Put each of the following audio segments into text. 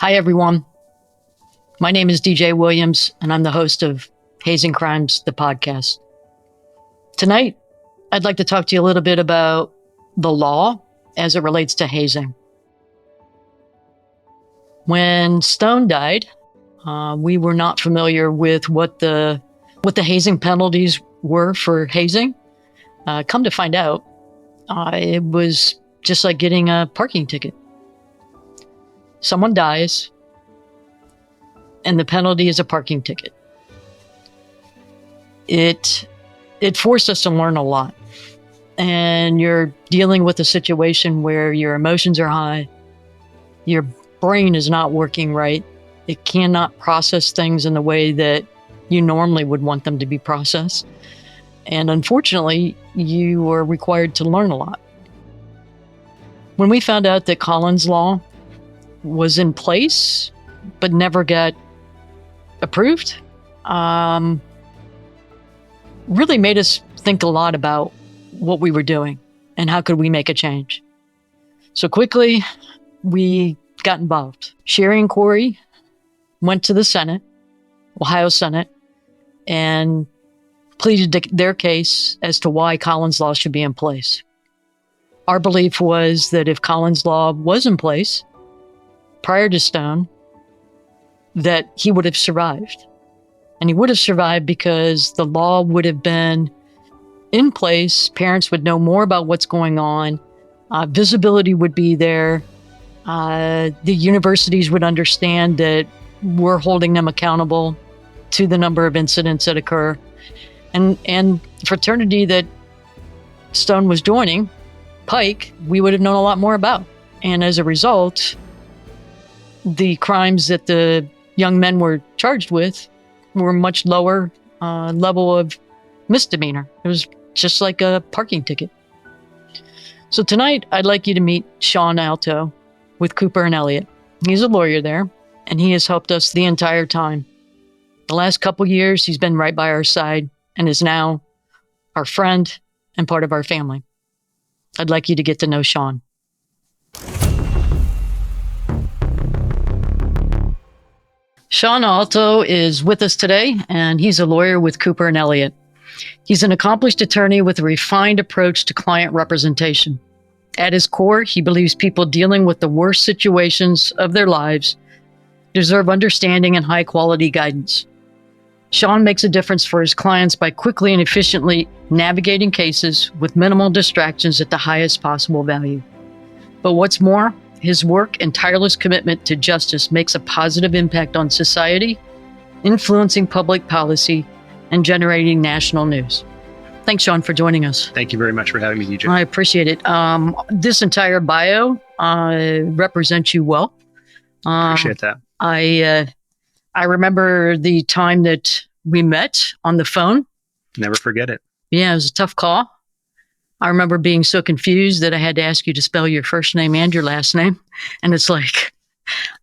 Hi, everyone. My name is DJ Williams, and I'm the host of Hazing Crimes, the podcast. Tonight, I'd like to talk to you a little bit about the law as it relates to hazing. When Stone died, we were not familiar with what the hazing penalties were for hazing. Come to find out, it was just like getting a parking ticket. Someone dies, and the penalty is a parking ticket. It forced us to learn a lot. And you're dealing with a situation where your emotions are high, your brain is not working right, it cannot process things in the way that you normally would want them to be processed. And unfortunately, you are required to learn a lot. When we found out that Collins Law was in place, but never got approved, really made us think a lot about what we were doing and how could we make a change. So quickly, we got involved. Sherry and Corey went to the Senate, Ohio Senate, and pleaded their case as to why Collins Law should be in place. Our belief was that if Collins Law was in place prior to Stone, that he would have survived. And he would have survived because the law would have been in place. Parents would know more about what's going on. Visibility would be there. The universities would understand that we're holding them accountable to the number of incidents that occur. And the fraternity that Stone was joining, Pike, we would have known a lot more about. And as a result, the crimes that the young men were charged with were much lower level of misdemeanor. It was just like a parking ticket. So tonight, I'd like you to meet Sean ALTO with Cooper and Elliott. He's a lawyer there, and he has helped us the entire time. The last couple years, he's been right by our side and is now our friend and part of our family. I'd like you to get to know Sean. Sean ALTO is with us today, and he's a lawyer with Cooper and Elliott. He's an accomplished attorney with a refined approach to client representation. At his core, he believes people dealing with the worst situations of their lives deserve understanding and high-quality guidance. Sean makes a difference for his clients by quickly and efficiently navigating cases with minimal distractions at the highest possible value. But what's more, his work and tireless commitment to justice makes a positive impact on society, influencing public policy, and generating national news. Thanks, Sean, for joining us. Thank you very much for having me, DJ. I appreciate it. This entire bio represents you well. Appreciate that. I remember the time that we met on the phone. Never forget it. Yeah, it was a tough call. I remember being so confused that I had to ask you to spell your first name and your last name. And it's like,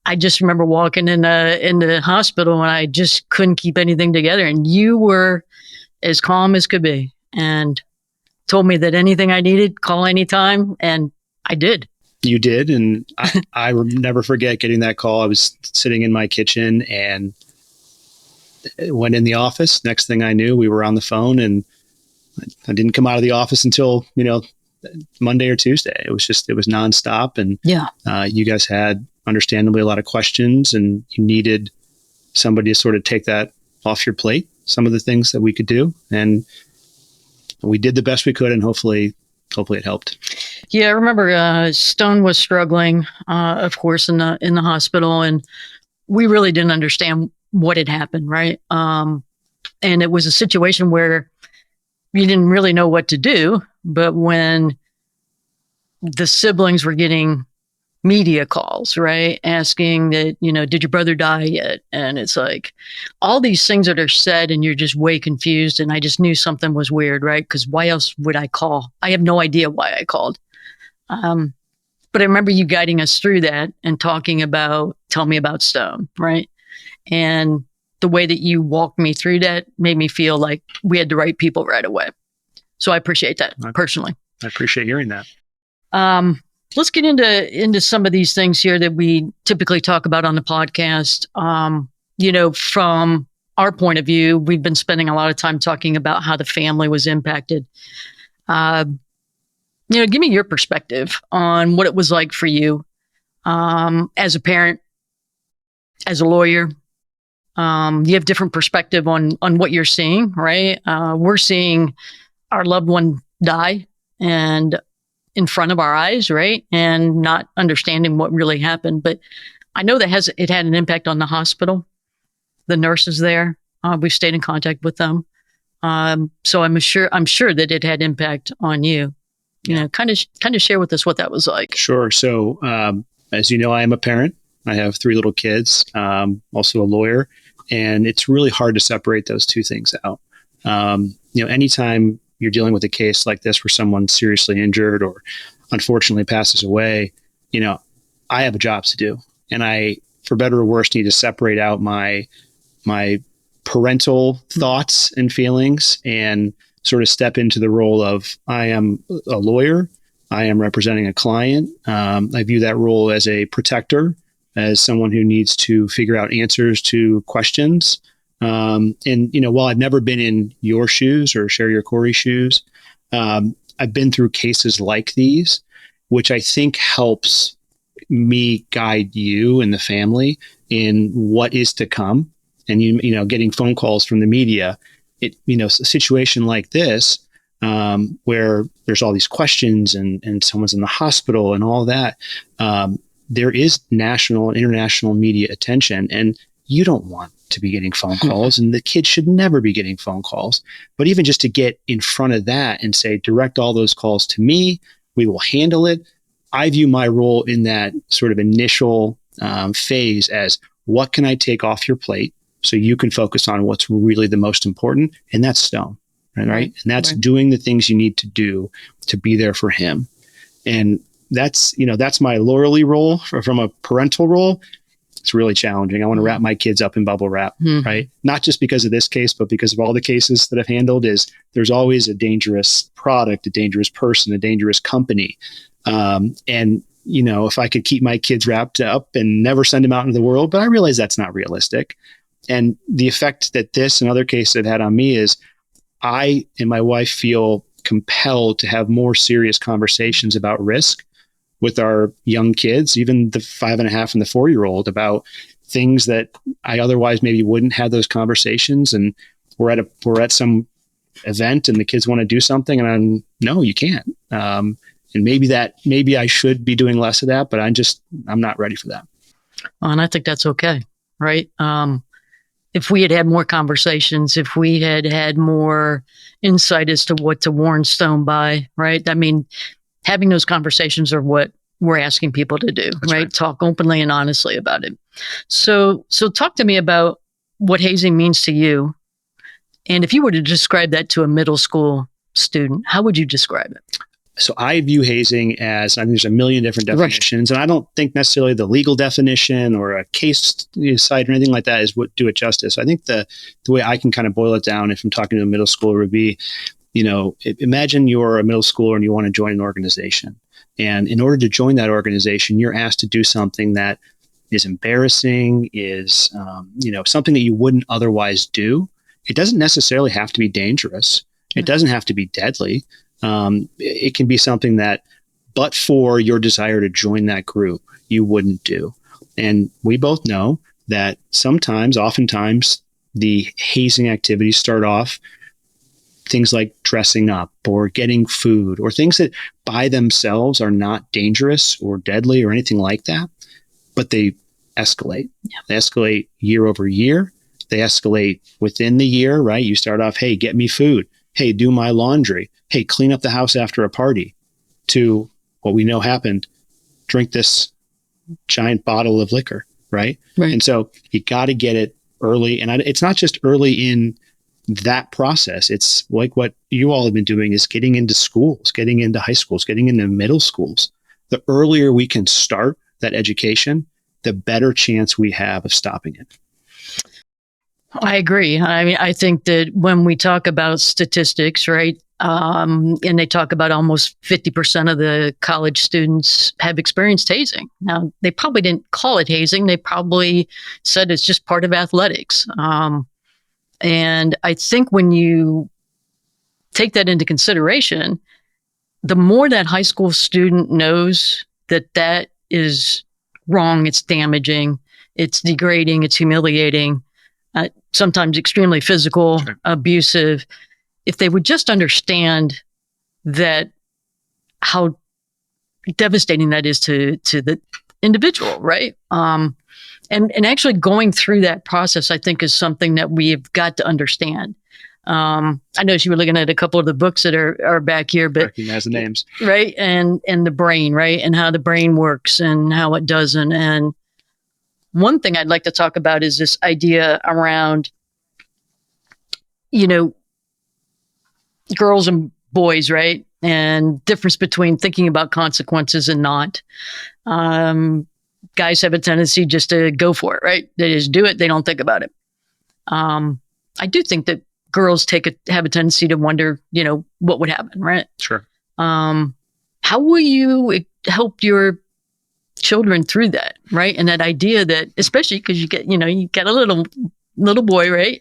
I just remember walking in the hospital and I just couldn't keep anything together. And you were as calm as could be and told me that anything I needed, call anytime. And I did. You did. And I will never forget getting that call. I was sitting in my kitchen and went in the office. Next thing I knew, we were on the phone, and I didn't come out of the office until, Monday or Tuesday. It was nonstop. And you guys had understandably a lot of questions, and you needed somebody to sort of take that off your plate, some of the things that we could do. And we did the best we could, and hopefully it helped. Yeah, I remember Stone was struggling, of course, in the hospital, and we really didn't understand what had happened, right? And it was a situation where you didn't really know what to do. But when the siblings were getting media calls, right, asking that, did your brother die yet? And it's like all these things that are said, and you're just way confused. And I just knew something was weird, right? Because why else would I call? I have no idea why I called. But I remember you guiding us through that and talking about, tell me about Stone, right? And the way that you walked me through that made me feel like we had the right people right away. So I appreciate that personally. I appreciate hearing that. let's get into some of these things here that we typically talk about on the podcast. From our point of view, we've been spending a lot of time talking about how the family was impacted. Uh, give me your perspective on what it was like for you as a parent, as a lawyer. You have different perspective on what you're seeing, right? We're seeing our loved one die and in front of our eyes, right? And not understanding what really happened. But I know that it had an impact on the hospital, the nurses there. We've stayed in contact with them. So I'm sure that it had impact on you. Kind of share with us what that was like. Sure. So, as you know, I am a parent. I have 3 little kids, also a lawyer, and it's really hard to separate those two things out. Anytime you're dealing with a case like this where someone's seriously injured or unfortunately passes away, I have a job to do, and I, for better or worse, need to separate out my parental thoughts and feelings and sort of step into the role of, I am a lawyer. I am representing a client. I view that role as a protector, as someone who needs to figure out answers to questions. And while I've never been in your shoes or Sherry or Corey's shoes, I've been through cases like these, which I think helps me guide you and the family in what is to come. And getting phone calls from the media, a situation like this, where there's all these questions and someone's in the hospital and all that, there is national and international media attention, and you don't want to be getting phone calls, and the kids should never be getting phone calls. But even just to get in front of that and say, direct all those calls to me, we will handle it. I view my role in that sort of initial phase as, what can I take off your plate so you can focus on what's really the most important? And that's Stone, right? And that's doing the things you need to do to be there for him. And that's my lawyerly role. From a parental role, it's really challenging. I want to wrap my kids up in bubble wrap, right? Not just because of this case, but because of all the cases that I've handled. There's always a dangerous product, a dangerous person, a dangerous company. If I could keep my kids wrapped up and never send them out into the world, but I realize that's not realistic. And the effect that this and other cases have had on me is, I and my wife feel compelled to have more serious conversations about risk with our young kids, even the 5.5 and the 4-year-old, about things that I otherwise maybe wouldn't have those conversations. And we're at some event and the kids want to do something, and no, you can't. And maybe I should be doing less of that, but I'm not ready for that. And I think that's okay, right? If we had more conversations, if we had more insight as to what to warn Stone by, right? I mean, having those conversations are what we're asking people to do, right? Talk openly and honestly about it. So talk to me about what hazing means to you. And if you were to describe that to a middle school student, how would you describe it? So I view hazing as, I think there's a million different definitions, and I don't think necessarily the legal definition or a case site or anything like that is what do it justice. I think the way I can kind of boil it down, if I'm talking to a middle schooler, would be, imagine you're a middle schooler and you want to join an organization. And in order to join that organization, you're asked to do something that is embarrassing, is something that you wouldn't otherwise do. It doesn't necessarily have to be dangerous. It doesn't have to be deadly. It can be something that, but for your desire to join that group, you wouldn't do. And we both know that oftentimes, the hazing activities start off things like dressing up or getting food or things that by themselves are not dangerous or deadly or anything like that, but they escalate. Yeah. They escalate year over year. They escalate within the year, right? You start off, hey, get me food. Hey, do my laundry. Hey, clean up the house after a party, to what we know happened, drink this giant bottle of liquor, right? And so you got to get it early. And it's not just early in that process. It's like what you all have been doing, is getting into schools, getting into high schools, getting into middle schools. The earlier we can start that education, the better chance we have of stopping it. I agree. I mean, I think that when we talk about statistics, right, And they talk about almost 50% of the college students have experienced hazing. Now, they probably didn't call it hazing. They probably said it's just part of athletics. And I think when you take that into consideration, the more that high school student knows that that is wrong, it's damaging, it's degrading, it's humiliating, sometimes extremely physical, Sure. abusive. If they would just understand that, how devastating that is to the individual, right? And actually going through that process, I think, is something that we've got to understand. I know you were looking at a couple of the books that are back here, but Recognize the names. right, and the brain, right, and how the brain works and how it doesn't. And one thing I'd like to talk about is this idea around, girls and boys, right, and difference between thinking about consequences and not. Guys have a tendency just to go for it, right? They just do it. They don't think about it. I do think that girls have a tendency to wonder, what would happen, right? Sure. How will you help your children through that, right? And that idea that, especially because you get a little boy, right?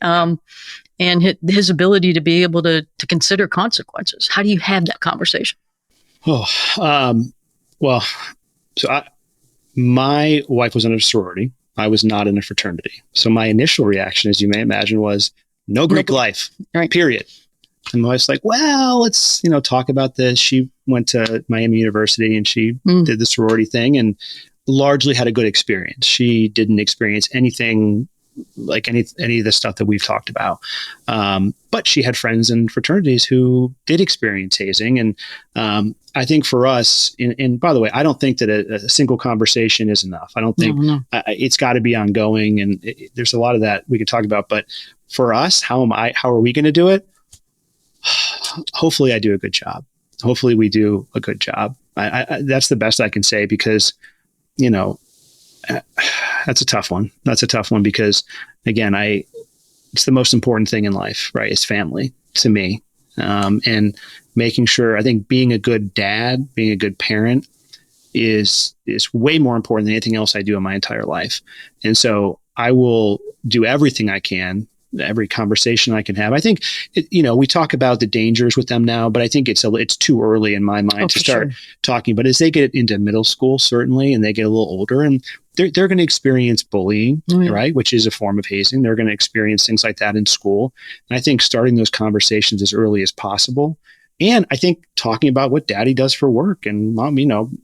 And his ability to be able to consider consequences. How do you have that conversation? Well, so my wife was in a sorority. I was not in a fraternity. So my initial reaction, as you may imagine, was no Greek life, right. Period. And my wife's like, well, let's, talk about this. She went to Miami University and she did the sorority thing and largely had a good experience. She didn't experience anything like any of the stuff that we've talked about. But she had friends in fraternities who did experience hazing. And I think for us, and by the way, I don't think that a single conversation is enough. I don't think it's got to be ongoing. And there's a lot of that we could talk about. But for us, how are we going to do it? Hopefully I do a good job. Hopefully we do a good job. That's the best I can say because, that's a tough one. That's a tough one because, again, it's the most important thing in life, right? It's family to me. And making sure, I think being a good dad, being a good parent is way more important than anything else I do in my entire life. And so I will do everything I can, every conversation I can have. I think, we talk about the dangers with them now, but I think it's too early in my mind to start talking. But as they get into middle school, certainly, and they get a little older, and they're going to experience bullying, right? Which is a form of hazing. They're going to experience things like that in school. And I think starting those conversations as early as possible. And I think talking about what daddy does for work and mom,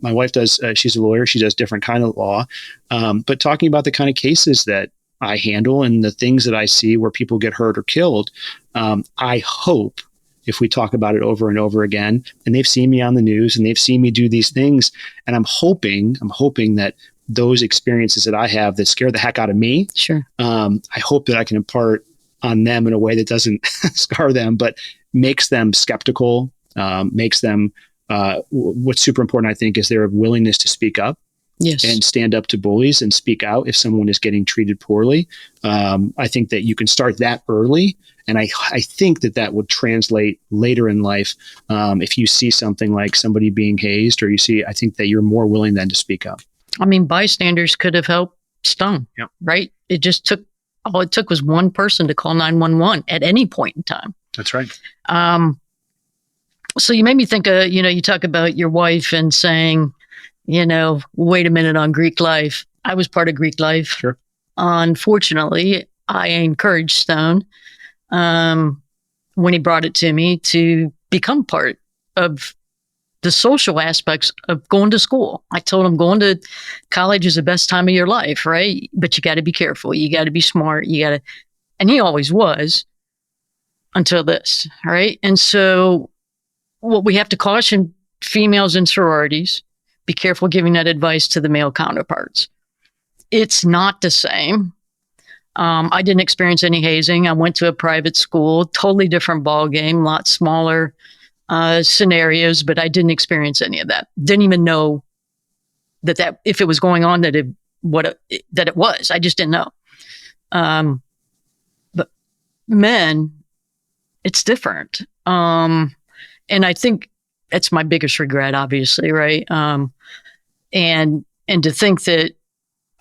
my wife does, she's a lawyer. She does different kind of law. But talking about the kind of cases that I handle and the things that I see where people get hurt or killed. I hope if we talk about it over and over again, and they've seen me on the news and they've seen me do these things. And I'm hoping that those experiences that I have that scare the heck out of me, I hope that I can impart on them in a way that doesn't scar them, but makes them skeptical, makes them, what's super important, I think, is their willingness to speak up. Yes. And stand up to bullies and speak out if someone is getting treated poorly. I think that you can start that early. And I think that would translate later in life. If you see something like somebody being hazed or I think that you're more willing then to speak up. I mean, bystanders could have helped Stone, right? All it took was one person to call 911 at any point in time. That's right. So you made me think of, you talk about your wife and saying, wait a minute on Greek life. I was part of Greek life. Sure. Unfortunately, I encouraged Stone when he brought it to me to become part of the social aspects of going to school. I told him going to college is the best time of your life, right? But you got to be careful. You got to be smart. And he always was until this, right? And so what we have to caution females in sororities, be careful giving that advice to the male counterparts. It's not the same. I didn't experience any hazing. I went to a private school, totally different ball game, lot smaller scenarios, but I didn't experience any of that. Didn't even know that if it was going on, that it was. I just didn't know. But men, it's different. And I think that's my biggest regret, obviously, right? And to think that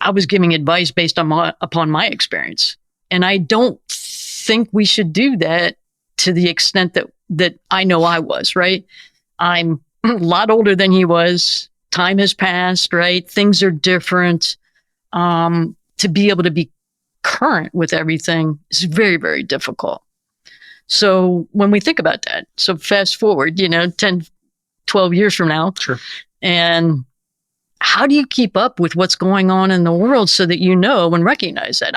I was giving advice based on upon my experience. And I don't think we should do that to the extent that I know I was, right? I'm a lot older than he was. Time has passed, right? Things are different. To be able to be current with everything is very, very difficult. So when we think about that, so fast forward, 10, 12 years from now. Sure. And how do you keep up with what's going on in the world so that you know and recognize that?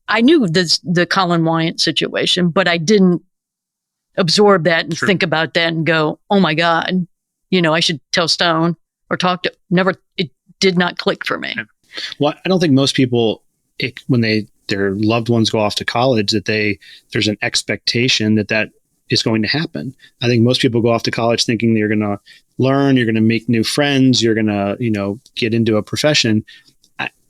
I knew the Colin Wyant situation, but I didn't absorb that and think about that and go, oh my God, I should tell Stone or talk to, it did not click for me. Well, I don't think most people, when their loved ones go off to college, that there's an expectation that is going to happen. I think most people go off to college thinking you're going to learn, you're going to make new friends, you're going to, get into a profession.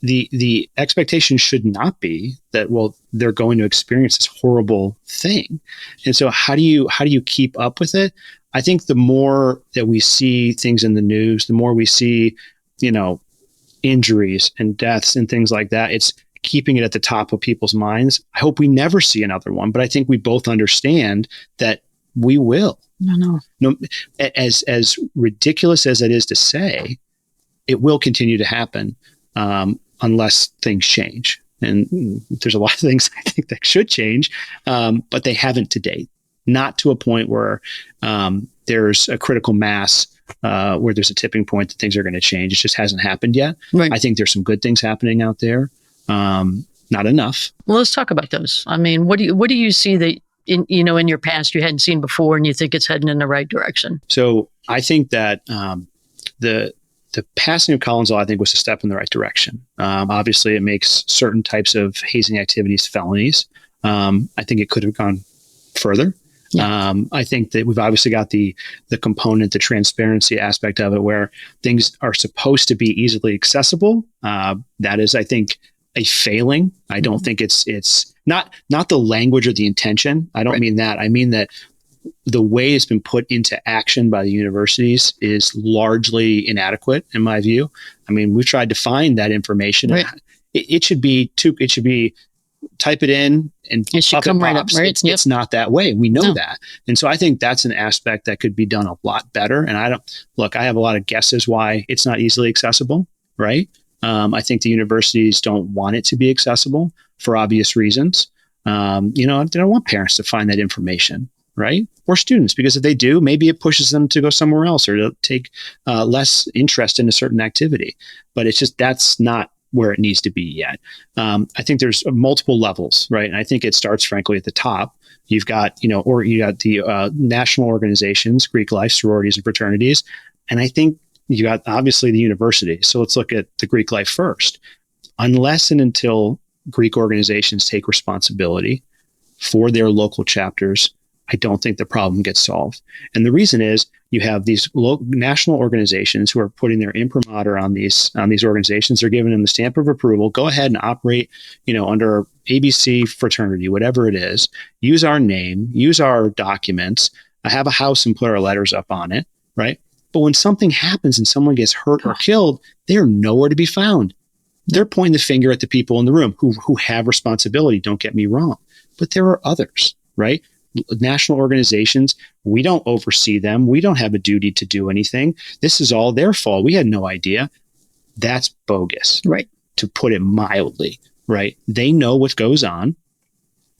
The expectation should not be that, well, they're going to experience this horrible thing. And so how do you keep up with it? I think the more that we see things in the news, the more we see, injuries and deaths and things like that, it's keeping it at the top of people's minds. I hope we never see another one, but I think we both understand that we will. No, as ridiculous as it is to say, it will continue to happen unless things change. And there's a lot of things I think that should change, but they haven't to date. Not to a point where there's a critical mass where there's a tipping point that things are going to change. It just hasn't happened yet. Right. I think there's some good things happening out there. Not enough. Well, let's talk about those. I mean, what do you see that in your past you hadn't seen before and you think it's heading in the right direction? So I think that the passing of Collins Law, I think, was a step in the right direction. Obviously, it makes certain types of hazing activities felonies. I think it could have gone further. Yeah. I think that we've obviously got the component, the transparency aspect of it, where things are supposed to be easily accessible. That is, I think, a failing. I don't think it's not the language or the intention. I don't mean that. I mean that the way it's been put into action by the universities is largely inadequate, in my view. I mean, we've tried to find that information. Right. It should be type it in and it should come right up. Right? It's not that way. We know that. And so I think that's an aspect that could be done a lot better. And I have a lot of guesses why it's not easily accessible, right? I think the universities don't want it to be accessible for obvious reasons. They don't want parents to find that information, right? Or students, because if they do, maybe it pushes them to go somewhere else or to take less interest in a certain activity. But it's just, that's not where it needs to be yet. I think there's multiple levels, right? And I think it starts, frankly, at the top. You've got, the national organizations, Greek life, sororities, and fraternities. And I think you got, obviously, the university. So let's look at the Greek life first. Unless and until Greek organizations take responsibility for their local chapters, I don't think the problem gets solved. And the reason is you have these national organizations who are putting their imprimatur on these organizations. They're giving them the stamp of approval. Go ahead and operate, under ABC fraternity, whatever it is. Use our name, use our documents, have a house and put our letters up on it, right? But when something happens and someone gets hurt or killed, they are nowhere to be found. They're pointing the finger at the people in the room who have responsibility. Don't get me wrong, but there are others, right? National organizations, we don't oversee them. We don't have a duty to do anything. This is all their fault. We had no idea. That's bogus, right? To put it mildly, right? They know what goes on.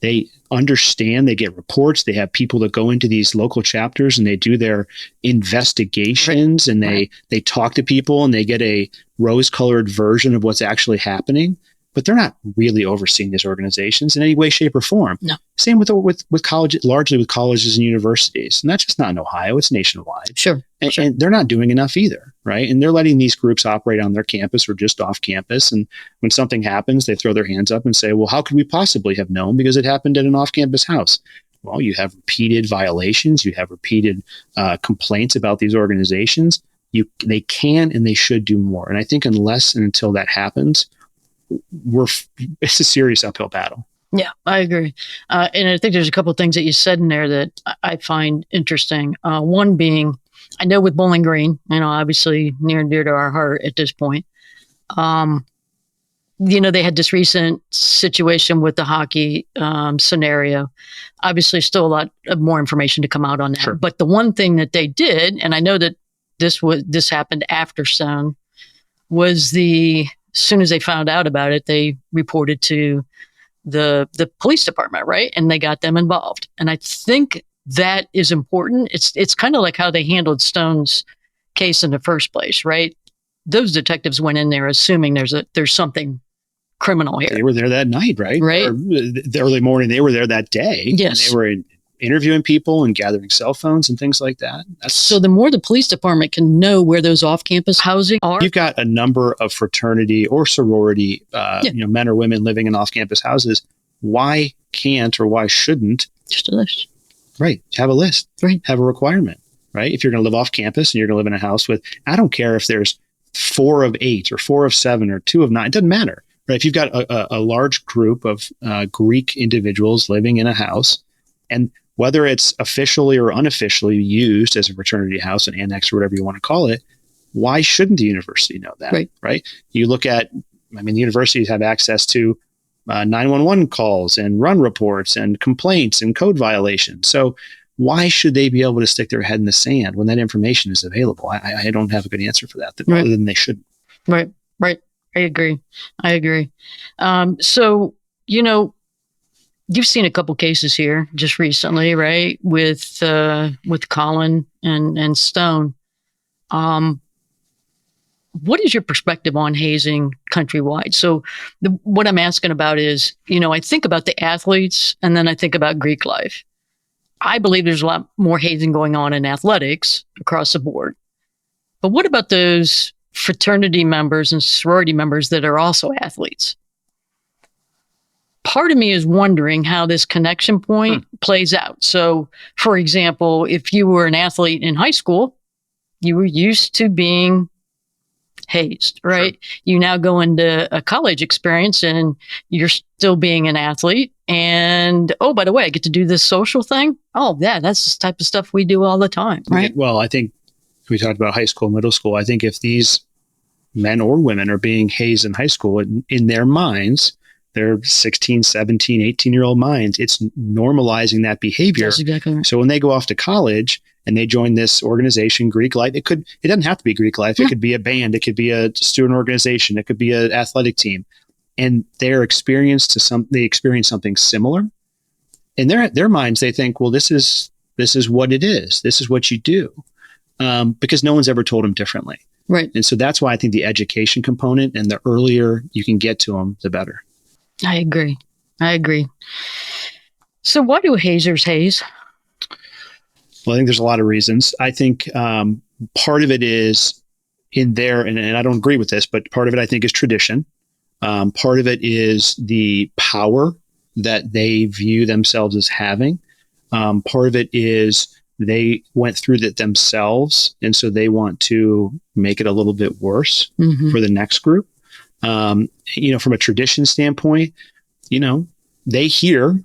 They understand, they get reports, they have people that go into these local chapters and they do their investigations, right. And they talk to people and they get a rose-colored version of what's actually happening, but they're not really overseeing these organizations in any way, shape, or form. No. Same with college, largely with colleges and universities. And that's just not in Ohio, it's nationwide. Sure. And they're not doing enough either, right? And they're letting these groups operate on their campus or just off campus. And when something happens, they throw their hands up and say, well, how could we possibly have known? Because it happened at an off-campus house. Well, you have repeated violations. You have repeated complaints about these organizations. They can and they should do more. And I think unless and until that happens, it's a serious uphill battle. Yeah, I agree. And I think there's a couple of things that you said in there that I find interesting. One being, I know with Bowling Green, obviously near and dear to our heart at this point. Um, they had this recent situation with the hockey scenario. Obviously, still a lot of more information to come out on that. Sure. But the one thing that they did, and I know that this happened after Stone, was as soon as they found out about it, they reported to the police department, right? And they got them involved. And I think that is important. It's kind of like how they handled Stone's case in the first place, right? Those detectives went in there assuming there's something criminal here. They were there that night, right? Right. Or the early morning, they were there that day. Yes. And they were interviewing people and gathering cell phones and things like that. So the more the police department can know where those off-campus housing are. You've got a number of fraternity or sorority, men or women living in off-campus houses. Why can't or why shouldn't? Just a list. Right. Have a list. Right. Have a requirement. Right. If you're going to live off campus and you're going to live in a house with, I don't care if there's 4 of 8 or 4 of 7 or 2 of 9, it doesn't matter. Right. If you've got a large group of Greek individuals living in a house, and whether it's officially or unofficially used as a fraternity house, an annex, or whatever you want to call it, why shouldn't the university know that? Right. You look at, the universities have access to 911 calls and run reports and complaints and code violations. So why should they be able to stick their head in the sand when that information is available? I don't have a good answer for that, other than they shouldn't. Right. I agree. So, you've seen a couple cases here just recently, right? With Colin and Stone. What is your perspective on hazing countrywide? So what I'm asking about is, I think about the athletes and then I think about Greek life. I believe there's a lot more hazing going on in athletics across the board. But what about those fraternity members and sorority members that are also athletes? Part of me is wondering how this connection point plays out. So, for example, if you were an athlete in high school, you were used to being hazed, right? Sure. You now go into a college experience and you're still being an athlete. And, oh, by the way, I get to do this social thing. Oh, yeah, that's the type of stuff we do all the time, right? Well, I think we talked about high school, middle school. I think if these men or women are being hazed in high school, in their minds, their 16, 17, 18-year-old minds, it's normalizing that behavior. That's exactly right. So when they go off to college and they join this organization, Greek Life, it doesn't have to be Greek Life. It could be a band. It could be a student organization. It could be an athletic team. And they experience something similar. In their minds, they think, well, this is what it is. This is what you do. Because no one's ever told them differently. Right. And so that's why I think the education component, and the earlier you can get to them, the better. I agree. So why do hazers haze? Well, I think there's a lot of reasons. I think part of it is in there, and I don't agree with this, but part of it I think is tradition. Part of it is the power that they view themselves as having. Part of it is they went through that themselves, and so they want to make it a little bit worse for the next group. From a tradition standpoint, they hear,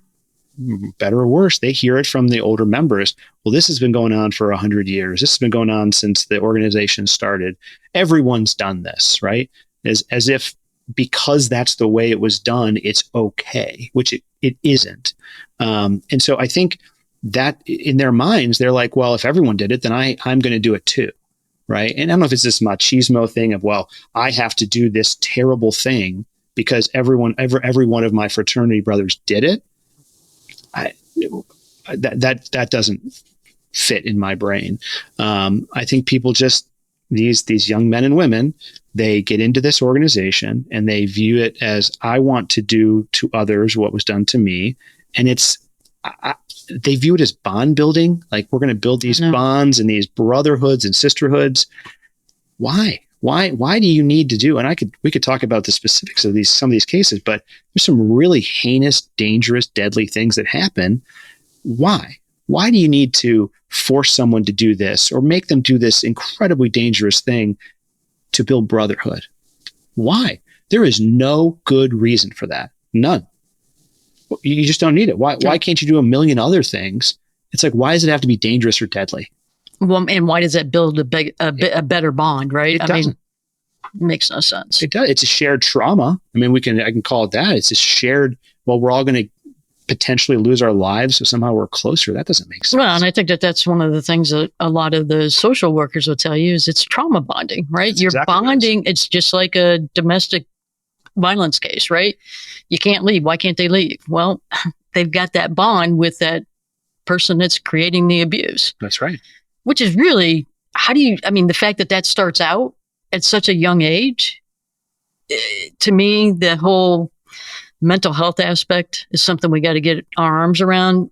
better or worse, they hear it from the older members. Well, this has been going on for 100 years. This has been going on since the organization started. Everyone's done this, right? As if because that's the way it was done, it's okay, which it isn't. And so I think that in their minds, they're like, well, if everyone did it, then I'm going to do it too. Right. And I don't know if it's this machismo thing of, well, I have to do this terrible thing because every one of my fraternity brothers did it. That doesn't fit in my brain. I think people just, these young men and women, they get into this organization and they view it as, I want to do to others what was done to me. And they view it as bond building. Like, we're going to build these bonds and these brotherhoods and sisterhoods. Why do you need to do? And we could talk about the specifics of some of these cases, but there's some really heinous, dangerous, deadly things that happen. Why do you need to force someone to do this or make them do this incredibly dangerous thing to build brotherhood? Why? There is no good reason for that. None. You just don't need it. Why can't you do a million other things? It's like, why does it have to be dangerous or deadly? Well, and why does that build a better bond, right? It doesn't. It makes no sense. It does. It's a shared trauma. I mean, I can call it that. It's a shared, well, we're all going to potentially lose our lives, so somehow we're closer. That doesn't make sense. Well, and I think that's one of the things that a lot of the social workers will tell you is it's trauma bonding, right? That's You're exactly bonding. It's just like a domestic violence case, right? You can't leave. Why can't they leave? Well, they've got that bond with that person that's creating the abuse. That's right. Which is really, the fact that starts out at such a young age, to me, the whole mental health aspect is something we got to get our arms around.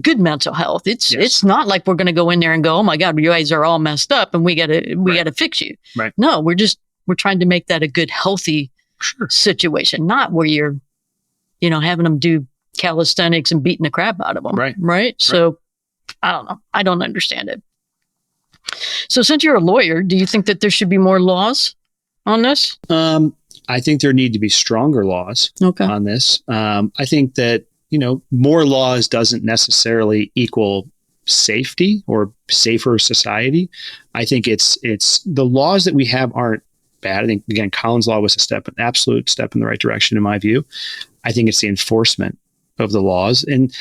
Good mental health. It's not like we're going to go in there and go, oh my God, you guys are all messed up and we got to fix you. Right. No, we're trying to make that a good, healthy situation, not where you're, having them do calisthenics and beating the crap out of them. Right. So I don't know. I don't understand it. So since you're a lawyer, do you think that there should be more laws on this? I think there need to be stronger laws on this. I think that, more laws doesn't necessarily equal safety or safer society. I think it's the laws that we have aren't bad. I think, again, Collins Law was an absolute step in the right direction, in my view. I think it's the enforcement of the laws. And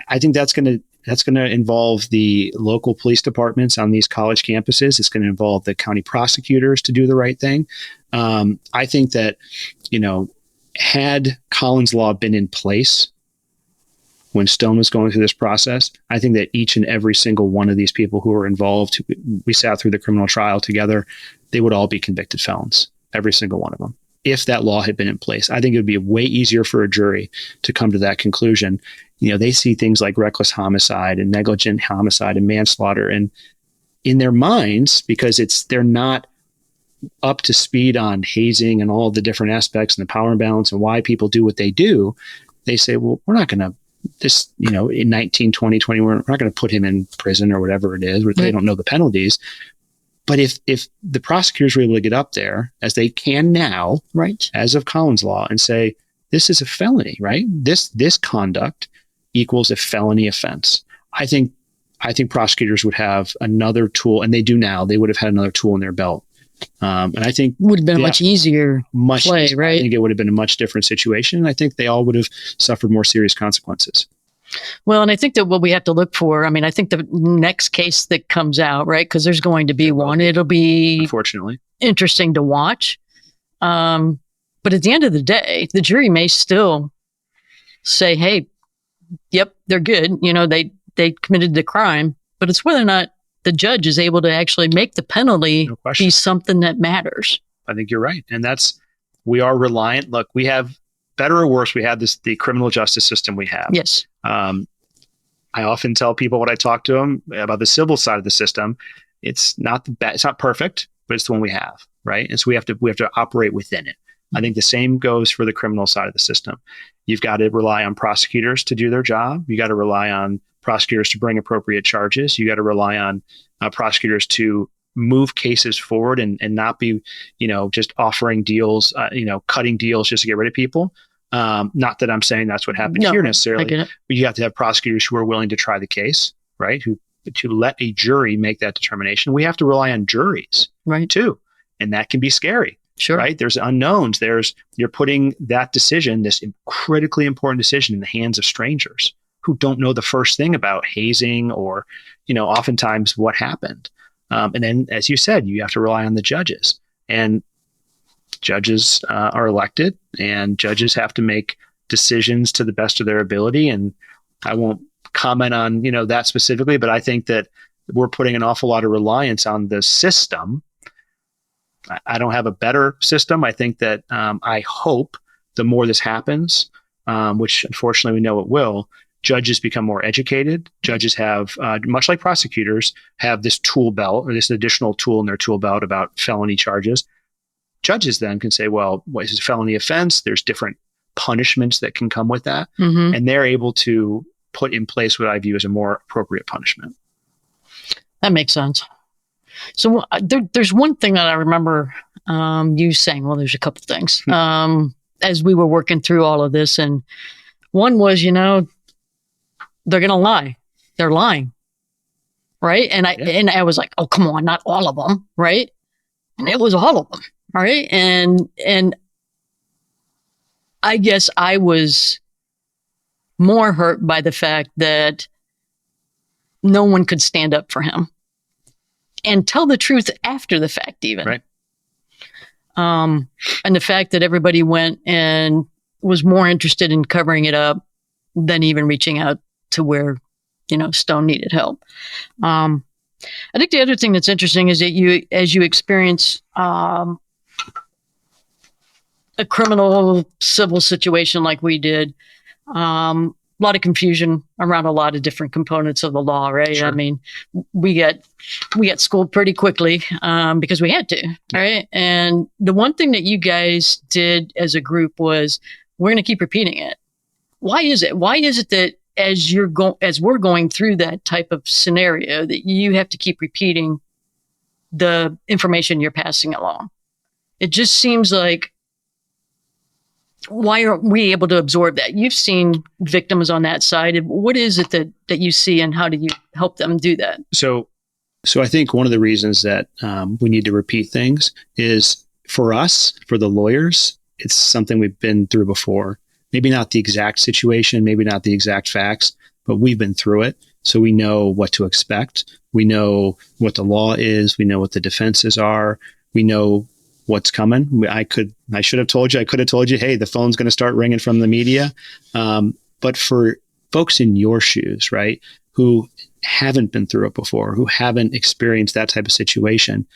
I think that's going to involve the local police departments on these college campuses. It's going to involve the county prosecutors to do the right thing. I think that, had Collins Law been in place when Stone was going through this process, I think that each and every single one of these people who were involved, we sat through the criminal trial together, they would all be convicted felons, every single one of them. If that law had been in place, I think it would be way easier for a jury to come to that conclusion. They see things like reckless homicide and negligent homicide and manslaughter, and in their minds, because they're not up to speed on hazing and all the different aspects and the power imbalance and why people do what they do, they say, well, we're not going to, in 19, 20, 20, we're not going to put him in prison or whatever it is. They don't know the penalties. But if the prosecutors were able to get up there, as they can now, right, as of Collins Law, and say, this is a felony, right? This conduct equals a felony offense. I think prosecutors would have another tool, and they do now. They would have had another tool in their belt. And I think would have been a much easier play, right? I think it would have been a much different situation. And I think they all would have suffered more serious consequences. Well, and I think that what we have to look for, I think the next case that comes out, right, because there's going to be one, it'll be unfortunately interesting to watch. But at the end of the day, the jury may still say, hey, yep, they're good. They committed the crime, but it's whether or not the judge is able to actually make the penalty be something that matters. I think you're right. And we are reliant. Look, we have, better or worse, we have the criminal justice system we have. Yes. I often tell people when I talk to them about the civil side of the system, it's not it's not perfect, but it's the one we have, right? And so we have to operate within it. I think the same goes for the criminal side of the system. You've got to rely on prosecutors to do their job. You got to rely on prosecutors to bring appropriate charges. You got to rely on prosecutors to move cases forward and not be, just offering deals, cutting deals just to get rid of people. Not that I'm saying that's what happened here necessarily, but you have to have prosecutors who are willing to try the case, right? To let a jury make that determination. We have to rely on juries, right, too, and that can be scary. Sure. Right. There's unknowns. You're putting that decision, this critically important decision, in the hands of strangers who don't know the first thing about hazing or, oftentimes what happened. And then, as you said, you have to rely on the judges, and judges are elected, and judges have to make decisions to the best of their ability. And I won't comment on, that specifically, but I think that we're putting an awful lot of reliance on the system. I don't have a better system. I think that I hope the more this happens, which unfortunately we know it will, judges become more educated. Judges have, much like prosecutors, have this tool belt or this additional tool in their tool belt about felony charges. Judges then can say, well, what is a felony offense? There's different punishments that can come with that. Mm-hmm. And they're able to put in place what I view as a more appropriate punishment. That makes sense. So there's one thing that I remember you saying, well, there's a couple things, as we were working through all of this. And One was, they're going to lie. They're lying. Right. And I was like, oh, come on, not all of them. Right. And it was all of them. Right. And I guess I was more hurt by the fact that no one could stand up for him and tell the truth after the fact, even. Right. And the fact that everybody went and was more interested in covering it up than even reaching out to where, Stone needed help. I think the other thing that's interesting is that as you experience a criminal civil situation like we did, a lot of confusion around a lot of different components of the law, right? Sure. I mean, we got schooled pretty quickly because we had to, right? And the one thing that you guys did as a group was, we're going to keep repeating it. Why is it? Why is it that as we're going through that type of scenario, that you have to keep repeating the information you're passing along? It just seems like, why aren't we able to absorb that? You've seen victims on that side. What is it that you see, and how do you help them do that? So I think one of the reasons that we need to repeat things is, for us, for the lawyers, it's something we've been through before. Maybe not the exact situation, maybe not the exact facts, but we've been through it. So we know what to expect. We know what the law is. We know what the defenses are. We know what's coming. I could have told you, hey, the phone's going to start ringing from the media. But for folks in your shoes, right, who haven't been through it before, who haven't experienced that type of situation,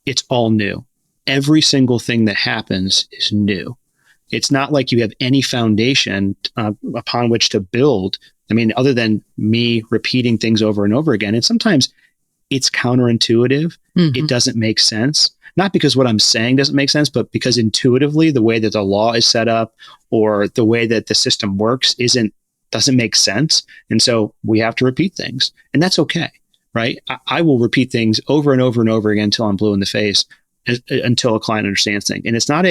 it's all new. Every single thing that happens is new. It's not like you have any foundation upon which to build. I mean, other than me repeating things over and over again. And sometimes it's counterintuitive. Mm-hmm. It doesn't make sense. Not because what I'm saying doesn't make sense, but because intuitively the way that the law is set up or the way that the system works doesn't make sense. And so we have to repeat things, and that's okay, right? I will repeat things over and over and over again until I'm blue in the face, until a client understands things. And it's not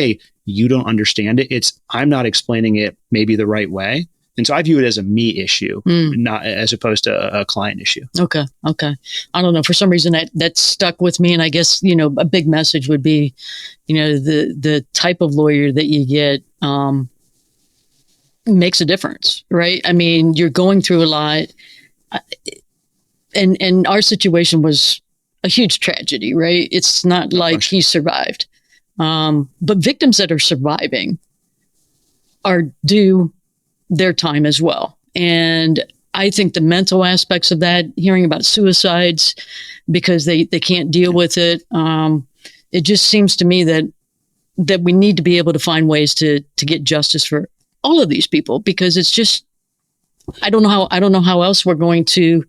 you don't understand it. It's I'm not explaining it maybe the right way. And so I view it as a me issue, not as opposed to a client issue. Okay. I don't know. For some reason that stuck with me. And I guess, a big message would be, the type of lawyer that you get makes a difference, right? I mean, you're going through a lot. And our situation was a huge tragedy, right? It's not like he survived. But victims that are surviving are due their time as well. And I think the mental aspects of that, hearing about suicides because they can't deal with it, it just seems to me that we need to be able to find ways to get justice for all of these people, because it's just, I don't know how else we're going to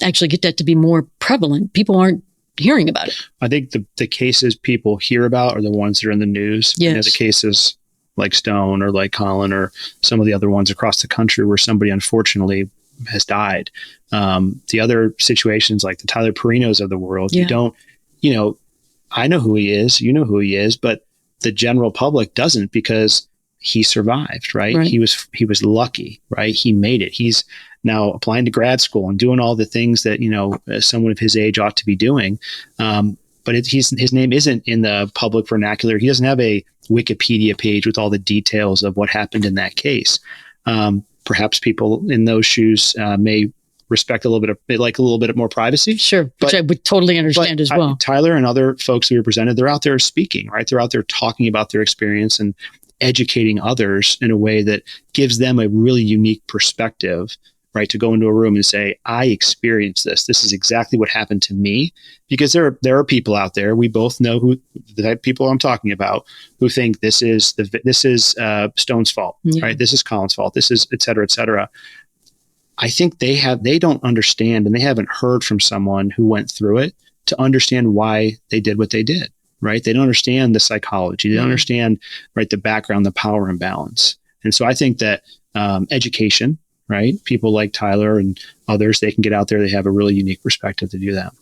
actually get that to be more prevalent. People aren't hearing about it. I think the cases people hear about are the ones that are in the news. Yes. The cases like Stone or like Colin or some of the other ones across the country where somebody unfortunately has died. The other situations like the Tyler Perinos of the world, you don't, I know who he is, you know who he is, but the general public doesn't, because he survived, right? He was lucky, right? He made it. He's now applying to grad school and doing all the things that, someone of his age ought to be doing. But his name isn't in the public vernacular. He doesn't have a Wikipedia page with all the details of what happened in that case. Perhaps people in those shoes may respect a little bit more privacy. Sure, which I would totally understand as well. Tyler and other folks who represented, they're out there speaking, right? They're out there talking about their experience and educating others in a way that gives them a really unique perspective, right? To go into a room and say, I experienced this. This is exactly what happened to me. Because there are people out there, we both know who the type of people I'm talking about, who think this is Stone's fault, right? This is Colin's fault. This is et cetera, et cetera. I think they don't understand, and they haven't heard from someone who went through it to understand why they did what they did, right? They don't understand the psychology. They don't understand, right, the background, the power imbalance. And so I think that education, right? People like Tyler and others, they can get out there. They have a really unique perspective to do that.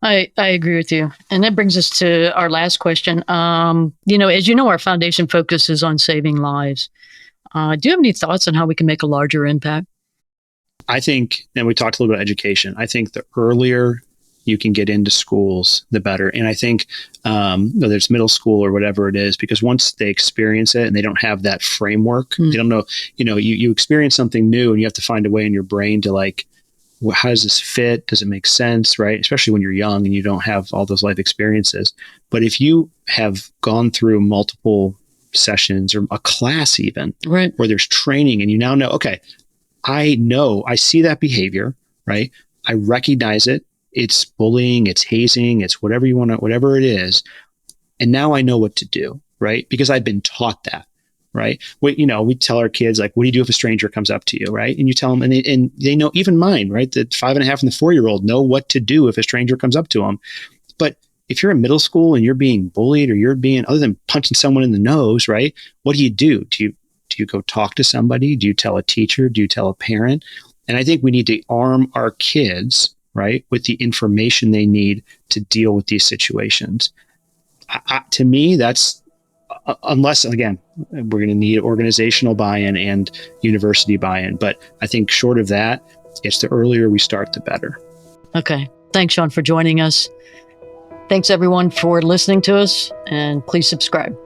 I agree with you. And that brings us to our last question. As you know, our foundation focuses on saving lives. Do you have any thoughts on how we can make a larger impact? I think, and we talked a little bit about education, I think the earlier you can get into schools, the better. And I think whether it's middle school or whatever it is, because once they experience it and they don't have that framework, they don't know, you experience something new and you have to find a way in your brain to like, well, how does this fit? Does it make sense? Right. Especially when you're young and you don't have all those life experiences. But if you have gone through multiple sessions or a class even, Right. where there's training and you now know, okay, I see that behavior, right? I recognize it. It's bullying, it's hazing, it's whatever you want to, whatever it is. And now I know what to do, right? Because I've been taught that, right? We tell our kids, like, what do you do if a stranger comes up to you, right? And you tell them, and they know, even mine, right? The 5.5 and the 4-year-old know what to do if a stranger comes up to them. But if you're in middle school and you're being bullied or you're being, other than punching someone in the nose, right? What do? Do you go talk to somebody? Do you tell a teacher? Do you tell a parent? And I think we need to arm our kids, right, with the information they need to deal with these situations. To me, that's, unless, again, we're going to need organizational buy-in and university buy-in. But I think short of that, it's the earlier we start, the better. Okay. Thanks, Sean, for joining us. Thanks, everyone, for listening to us, and please subscribe.